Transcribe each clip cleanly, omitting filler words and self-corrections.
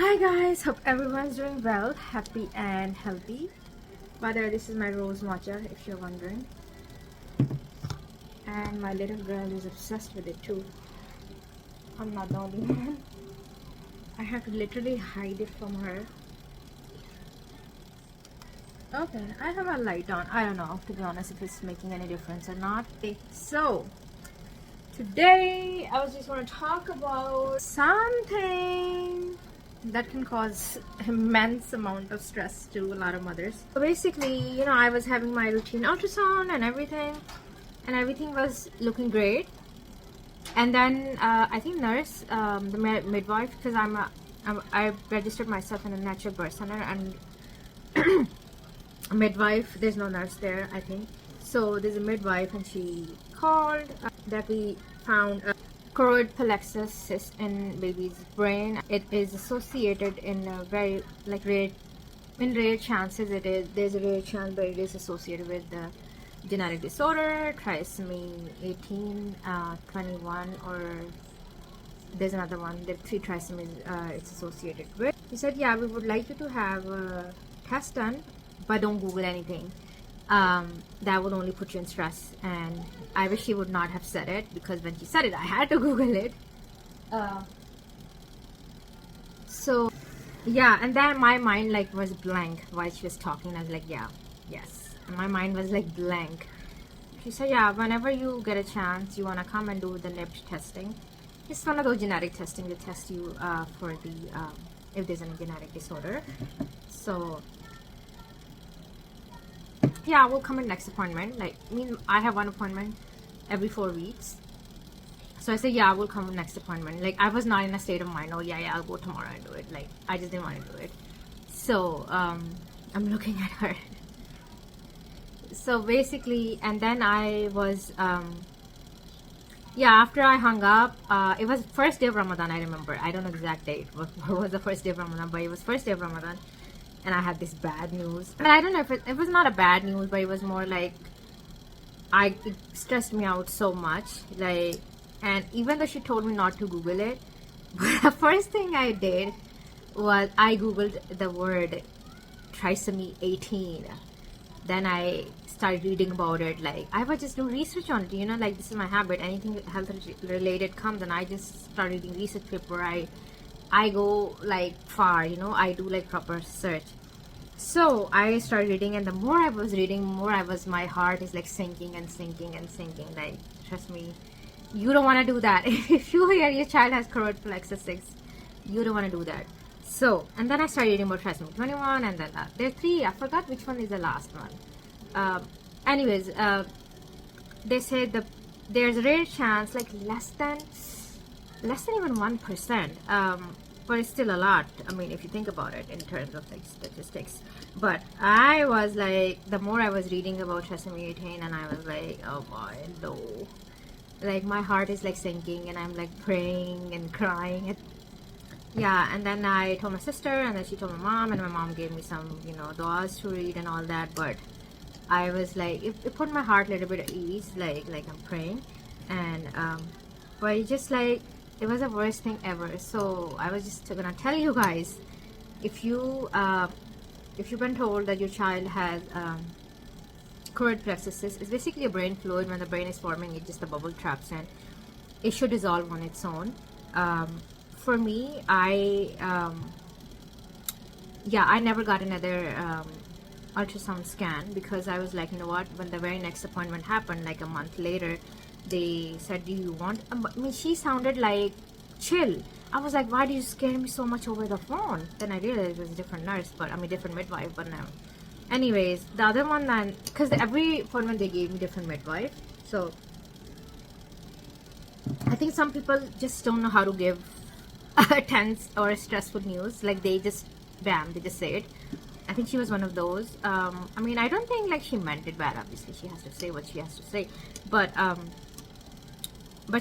Hi guys, hope everyone's doing well, happy and healthy. By the way, this is my rose matcha if you're wondering. And my little girl is obsessed with it too. I'm not the only one. I have to literally hide it from her. Okay, I have a light on. I don't know, to be honest, if it's making any difference or not. So, today I was just going to talk about something that can cause immense amount of stress to a lot of mothers. So basically, I was having my routine ultrasound and everything was looking great. And then I think nurse, the midwife, because I registered myself in a natural birth center, and midwife, there's no nurse there, I think. So there's a midwife, and she called that we found a choroid plexus cyst in baby's brain. It is associated in a very rare chances. There's a rare chance, but it is associated with the genetic disorder trisomy 18, 21, or there's another one, the 3 trisomies it's associated with. He said, yeah, we would like you to have a test done, but don't Google anything. That would only put you in stress. And I wish she would not have said it, because when she said it, I had to Google it. So yeah, and then my mind was blank while she was talking. I was like, yeah, yes, and my mind was like blank. She said, yeah, whenever you get a chance, you want to come and do the NIPT testing. It's one of those genetic testing. They test you for the if there's any genetic disorder. So yeah, we'll come in next appointment. I have one appointment every 4 weeks. So I said, yeah, we'll come in next appointment. I was not in a state of mind, oh yeah, I'll go tomorrow and do it. I just didn't want to do it. So I'm looking at her. So basically, and then I was after I hung up, it was first day of Ramadan, I remember. I don't know exact date what was the first day of Ramadan, but it was first day of Ramadan. And I had this bad news. And I don't know if it was not a bad news, but it was more like it stressed me out so much. And even though she told me not to Google it, but the first thing I did was I Googled the word trisomy 18. Then I started reading about it. I would just do research on it. This is my habit. Anything health related comes, and I just start reading research paper. I go far, I do proper search. So I started reading, and the more I was reading, my heart is sinking and sinking and sinking. Trust me, you don't want to do that. If you hear your child has choroid plexus cyst, you don't want to do that. So, and then I started reading about trisomy 21, and then there are 3. I forgot which one is the last one. Anyways, they said there's a rare chance, less than even 1%, but it's still a lot. I mean, if you think about it in terms of statistics. But I was the more I was reading about trisomy 18, and I was oh boy, no. My heart is sinking, and I'm praying and crying. Yeah, and then I told my sister, and then she told my mom, and my mom gave me some, du'as to read and all that. But I was it put my heart a little bit at ease, I'm praying. And but it just it was the worst thing ever. So I was just gonna tell you guys, if you've been told that your child has choroid plexus cyst, it's basically a brain fluid. When the brain is forming, it just the bubble traps, and it should dissolve on its own. For me, I never got another ultrasound scan, because I was you know what, when the very next appointment happened, a month later, they said, do you want, she sounded chill. I was why do you scare me so much over the phone? Then I realized it was a different nurse, different midwife. But now, anyways, the other one, then, because every appointment they gave me different midwife. So I think some people just don't know how to give tense or stressful news. They just they just say it. I think she was one of those. I don't think she meant it bad. Obviously, she has to say what she has to say, but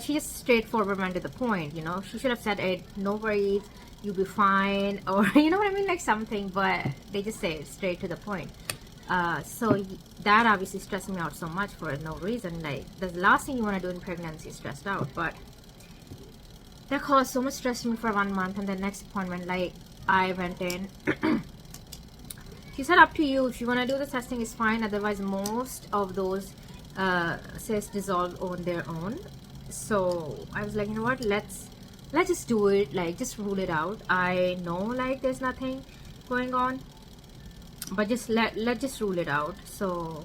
she just straightforward went to the point. She should have said it, no worries, you'll be fine, or you know what I mean, something. But they just say it straight to the point. So that obviously stressed me out so much for no reason. The last thing you want to do in pregnancy is stressed out. But that caused so much stress to me for 1 month, and the next appointment, I went in. She said up to you, if you want to do the testing is fine, otherwise most of those cysts dissolve on their own. So I was like, you know what, let's just do it, like just rule it out. I know like there's nothing going on, but just let's just rule it out. So,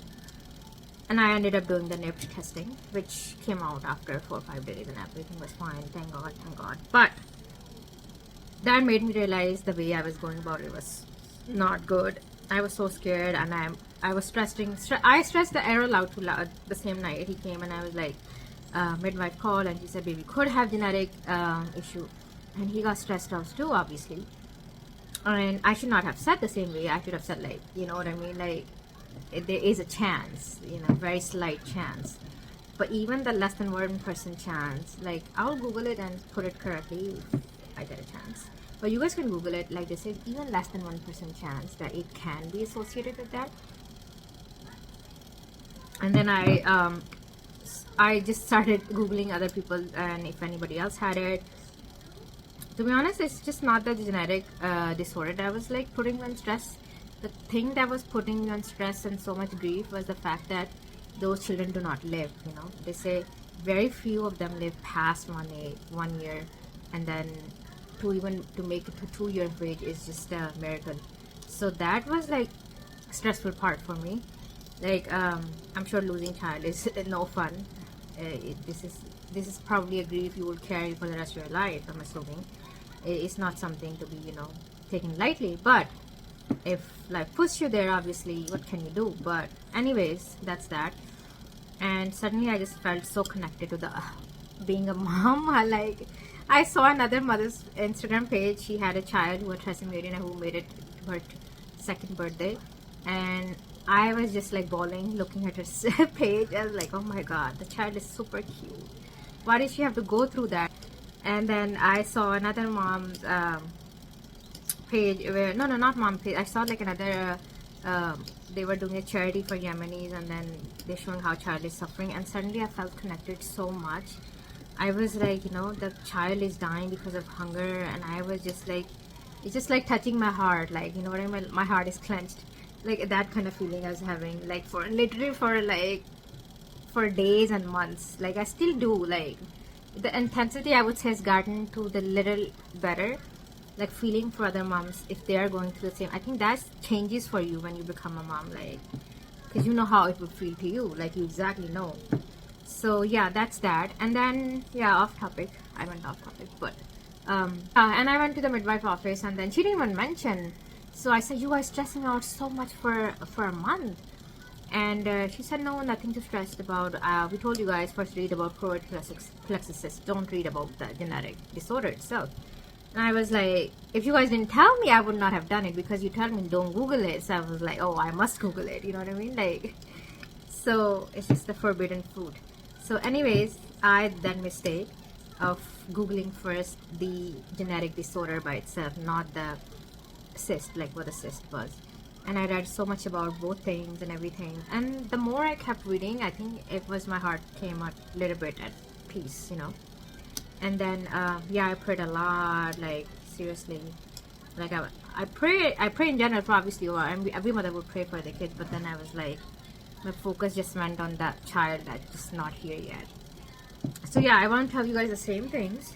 and I ended up doing the NIPT testing, which came out after 4 or 5 days, and everything was fine, thank God. But that made me realize the way I was going about it was not good. I was so scared, and I was stressing. I stressed the Erol out too loud the same night he came, and I was like, midwife called, and she said baby could have genetic issue, and he got stressed out too, obviously. And I should not have said the same way. I should have said, like, you know what I mean, like there is a chance, you know, very slight chance. But even the less than 1% chance, like I'll Google it and put it correctly if I get a chance. But you guys can Google it, like they said, even less than 1% chance that it can be associated with that. And then I just started Googling other people and if anybody else had it. To be honest, it's just not the genetic disorder that was like putting me on stress. The thing that was putting me on stress and so much grief was the fact that those children do not live, you know. They say very few of them live past 1 year, and then to make it to 2 years of age is just a miracle. So that was like stressful part for me. Like I'm sure losing child is no fun. This is probably a grief you will carry for the rest of your life, I'm assuming. It's not something to be, you know, taken lightly. But if life puts you there, obviously, what can you do? But anyways, that's that. And suddenly I just felt so connected to the being a mom. I saw another mother's Instagram page. She had a child who was trisomelated and who made it to her second birthday, and I was just like bawling looking at her page. I was like, oh my god, the child is super cute. Why did she have to go through that? And then I saw another mom's page where, no, not mom page. I saw like another, they were doing a charity for Yemenis, and then they're showing how child is suffering, and suddenly I felt connected so much. I was like, you know, the child is dying because of hunger, and I was just like, it's just like touching my heart, like, you know what I mean, my heart is clenched, like that kind of feeling I was having, like for literally for days and months. Like I still do, like the intensity I would say has gotten to the little better, like feeling for other moms if they are going through the same. I think that changes for you when you become a mom, like because you know how it would feel to you, like you exactly know. So yeah, that's that. And then yeah, off topic, I went off topic, but and I went to the midwife office, and then she didn't even mention. So I said, you are stressing out so much for a month. And she said, no, nothing to stress about. We told you guys first read about choroid plexus cyst. Don't read about the genetic disorder itself. And I was like, if you guys didn't tell me, I would not have done it, because you told me don't Google it. So I was like, oh, I must Google it. You know what I mean? Like, so it's just the forbidden fruit. So anyways, I did that mistake of Googling first the genetic disorder by itself, not the cyst, like what a cyst was. And I read so much about both things and everything. And the more I kept reading, I think it was my heart came a little bit at peace, you know. And then yeah, I prayed a lot, like seriously. Like I pray in general for obviously, or every mother would pray for the kids, but then I was like, my focus just went on that child that's just not here yet. So yeah, I want to tell you guys the same things.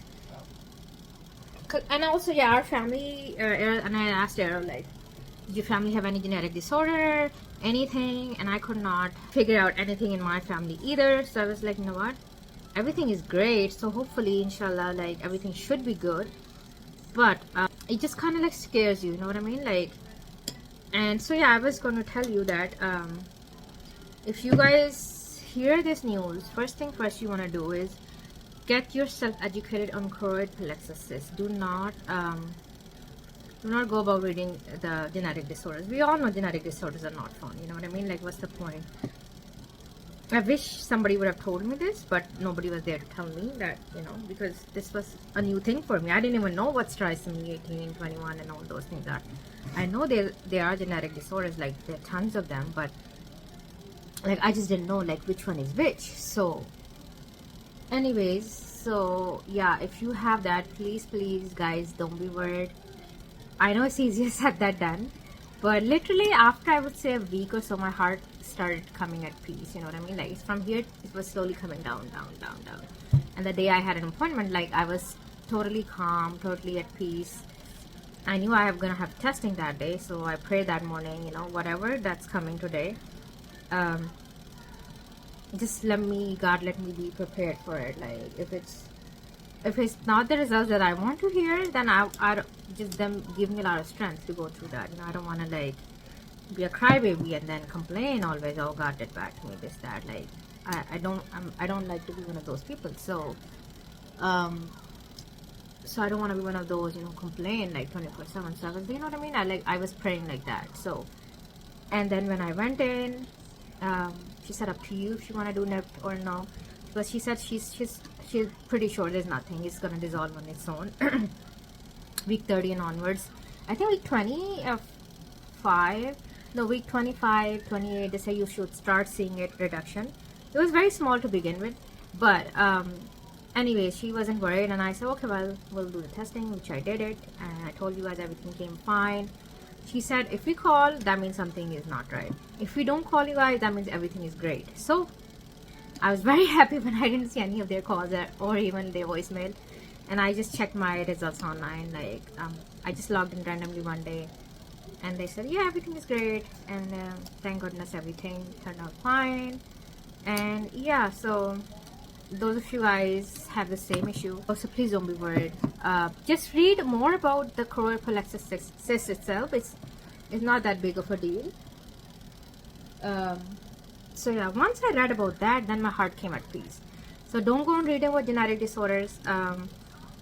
And also, yeah, our family, and I asked Erol, like, did your family have any genetic disorder, anything? And I could not figure out anything in my family either. So I was like, you know what, everything is great, so hopefully, inshallah, like everything should be good. But it just kind of like scares you, you know what I mean, like. And so yeah, I was going to tell you that if you guys hear this news, first thing first you want to do is get yourself educated on choroid plexus cyst. Do not go about reading the genetic disorders. We all know genetic disorders are not fun, you know what I mean, like what's the point? I wish somebody would have told me this, but nobody was there to tell me that, you know, because this was a new thing for me. I didn't even know what trisomy 18, 21 and all those things are. I know there are genetic disorders, like there are tons of them, but like I just didn't know like which one is which. So anyways, so yeah, if you have that, please guys, don't be worried. I know it's easier said than done, but literally after I would say a week or so, my heart started coming at peace. You know what I mean? Like from here, it was slowly coming down, down, down, down. And the day I had an appointment, like I was totally calm, totally at peace. I knew I was gonna have testing that day, so I prayed that morning. You know, whatever that's coming today, just let me, God, let me be prepared for it. Like if it's not the results that I want to hear, then I just them give me a lot of strength to go through that. You know, I don't want to like be a crybaby and then complain always. Oh, God did back to me, this, that. Like I don't like to be one of those people. So so I don't want to be one of those, you know, complain like 24/7. You know what I mean? I was praying like that. So, and then when I went in, she said up to you if you want to do NIP or no. But she said she's pretty sure there's nothing. It's gonna dissolve on its own. Week 30 and onwards. I think week week 25, 28. They say you should start seeing it reduction. It was very small to begin with, but anyway, she wasn't worried, and I said, okay, well, we'll do the testing, which I did it, and I told you guys everything came fine. She said, if we call, that means something is not right. If we don't call you guys, that means everything is great. So I was very happy when I didn't see any of their calls or even their voicemail, and I just checked my results online. Like I just logged in randomly one day, and they said, yeah, everything is great, and thank goodness everything turned out fine. And yeah, so those of you guys have the same issue, so please don't be worried. Just read more about the choroid plexus cyst itself. It's not that big of a deal. So yeah, once I read about that, then my heart came at peace. So don't go on reading about genetic disorders.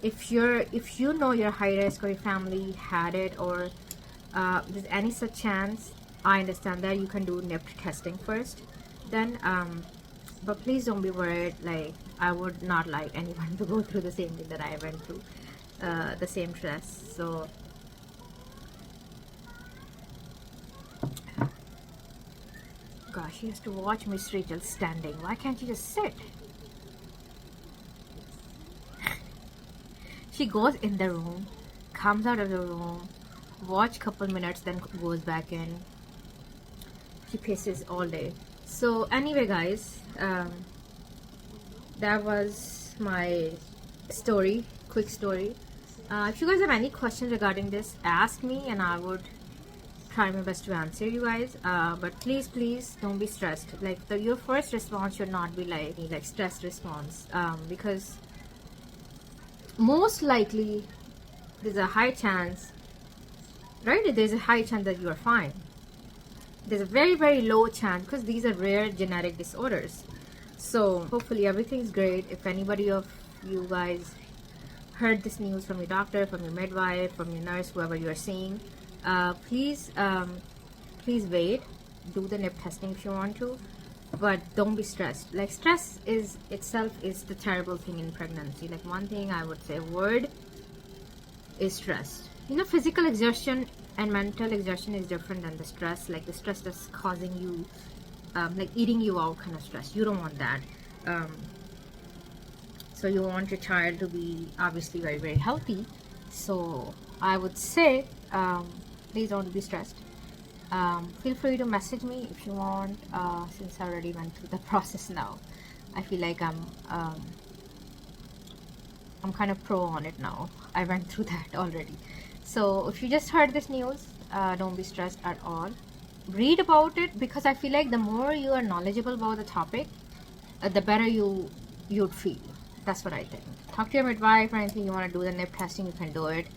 If you know you're high risk or your family had it, or there's any such chance, I understand that you can do NIP testing first. Then but please don't be worried. Like I would not like anyone to go through the same thing that I went through, the same stress. So gosh, she has to watch Miss Rachel standing. Why can't you just sit? She goes in the room, comes out of the room, watch couple minutes, then goes back in. She paces all day. So anyway, guys, that was my story, quick story. If you guys have any questions regarding this, ask me, and I would try my best to answer you guys. But please don't be stressed. Like your first response should not be like stress response, because most likely there's a high chance, right? There's a high chance that you are fine. There's a very low chance, because these are rare genetic disorders. So hopefully everything's great. If anybody of you guys heard this news from your doctor, from your midwife, from your nurse, whoever you are seeing, please wait. Do the NIP testing if you want to, but don't be stressed. Like stress is the terrible thing in pregnancy. Like one thing I would say, word is stress. You know, physical exertion and mental exertion is different than the stress. Like the stress that's causing you, like eating you out kind of stress. You don't want that. So you want your child to be obviously very healthy. So I would say, please don't be stressed. Feel free to message me if you want, since I already went through the process now. I feel like I'm kind of pro on it now. I went through that already. So if you just heard this news, don't be stressed at all. Read about it, because I feel like the more you are knowledgeable about the topic, the better you'd feel. That's what I think. Talk to your midwife, or anything you want to do the NIP testing, you can do it.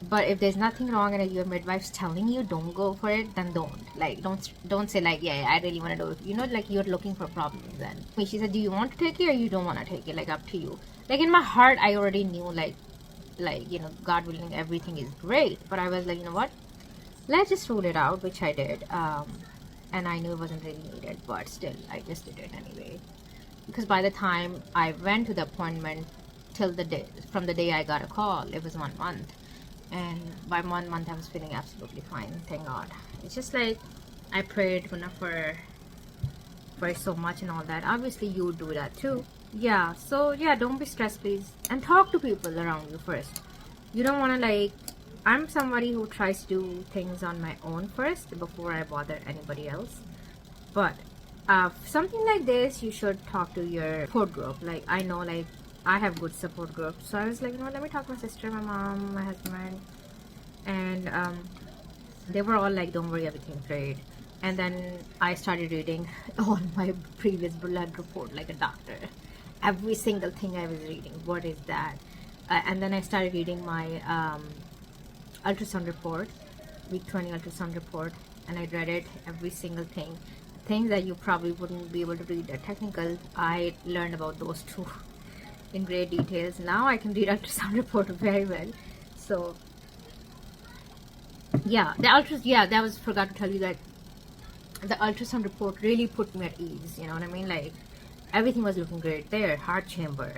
But if there's nothing wrong and your midwife's telling you don't go for it, then don't. Like don't say like, yeah, I really want to do it. You know, like you're looking for problems then. She said, do you want to take it or you don't want to take it? Like up to you. Like in my heart, I already knew like you know, God willing, everything is great. But I was like, you know what? Let's just rule it out, which I did. And I knew it wasn't really needed, but still, I just did it anyway. Because by the time I went to the appointment till from the day I got a call, it was 1 month. And by 1 month, I was feeling absolutely fine. Thank God. It's just like I prayed for so much and all that. Obviously, you would do that too. Yeah. So yeah, don't be stressed, please, and talk to people around you first. You don't want to like I'm somebody who tries to do things on my own first before I bother anybody else. But something like this, you should talk to your support group. Like, I know, like, I have good support groups, so I was like, you know, let me talk to my sister, my mom, my husband, and they were all like, don't worry, everything's great. And then I started reading all my previous blood report like a doctor. Every single thing I was reading, what is that? And then I started reading my ultrasound report, week 20 ultrasound report, and I read it, every single thing. Things that you probably wouldn't be able to read are technical. I learned about those two in great details. Now I can read ultrasound report very well. So yeah, that was forgot to tell you that the ultrasound report really put me at ease. You know what I mean? Like, everything was looking great there. Heart chamber,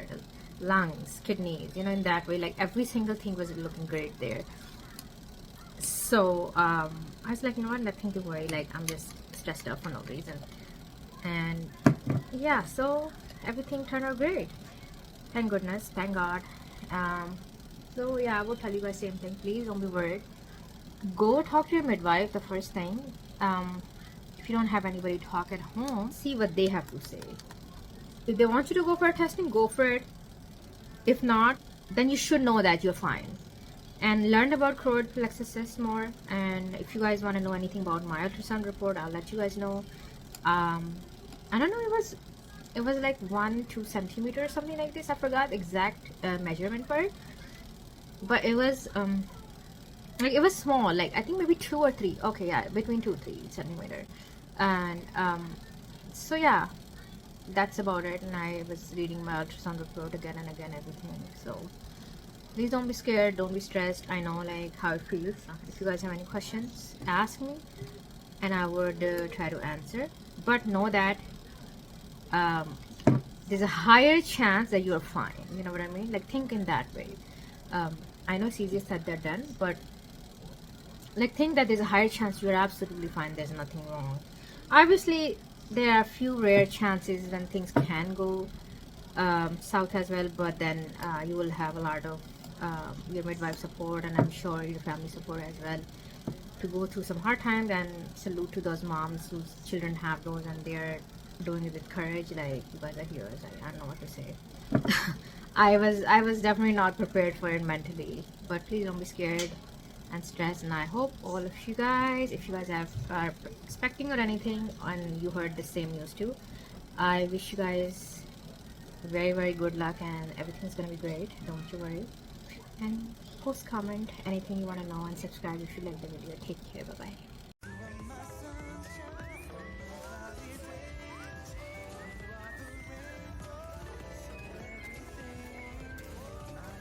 lungs, kidneys. You know, in that way, like every single thing was looking great there. So I was like, you know what? Nothing to worry. Like, I'm just stressed out for no reason. And yeah, so everything turned out great. Thank goodness. Thank God. So yeah, I will tell you guys same thing. Please don't be worried. Go talk to your midwife the first thing. If you don't have anybody to talk at home, see what they have to say. If they want you to go for a testing, go for it. If not, then you should know that you're fine. And learn about choroid plexus cyst more. And if you guys want to know anything about my ultrasound report, I'll let you guys know. I don't know, it was like 1-2 centimeters or something like this. I forgot the exact measurement for it, but it was like, it was small, like I think maybe 2 or 3. Okay, yeah, between 2-3 centimeter. And so yeah, that's about it. And I was reading my ultrasound report again and again, everything. So please don't be scared, don't be stressed. I know like how it feels. If you guys have any questions, ask me and I would try to answer. But know that there's a higher chance that you're fine. You know what I mean? Like, think in that way. I know it's easier said than done, but like, think that there's a higher chance you're absolutely fine. There's nothing wrong. Obviously, there are a few rare chances when things can go south as well, but then you will have a lot of your midwife support, and I'm sure your family support as well, to go through some hard times. And salute to those moms whose children have those and they're doing it with courage. Like, you guys are heroes. I don't know what to say. I was definitely not prepared for it mentally, but please don't be scared and stressed. And I hope all of you guys, if you guys are expecting or anything and you heard the same news too, I wish you guys very, very good luck, and everything's gonna be great. Don't you worry. And post, comment anything you want to know, and subscribe if you like the video. Take care. Bye.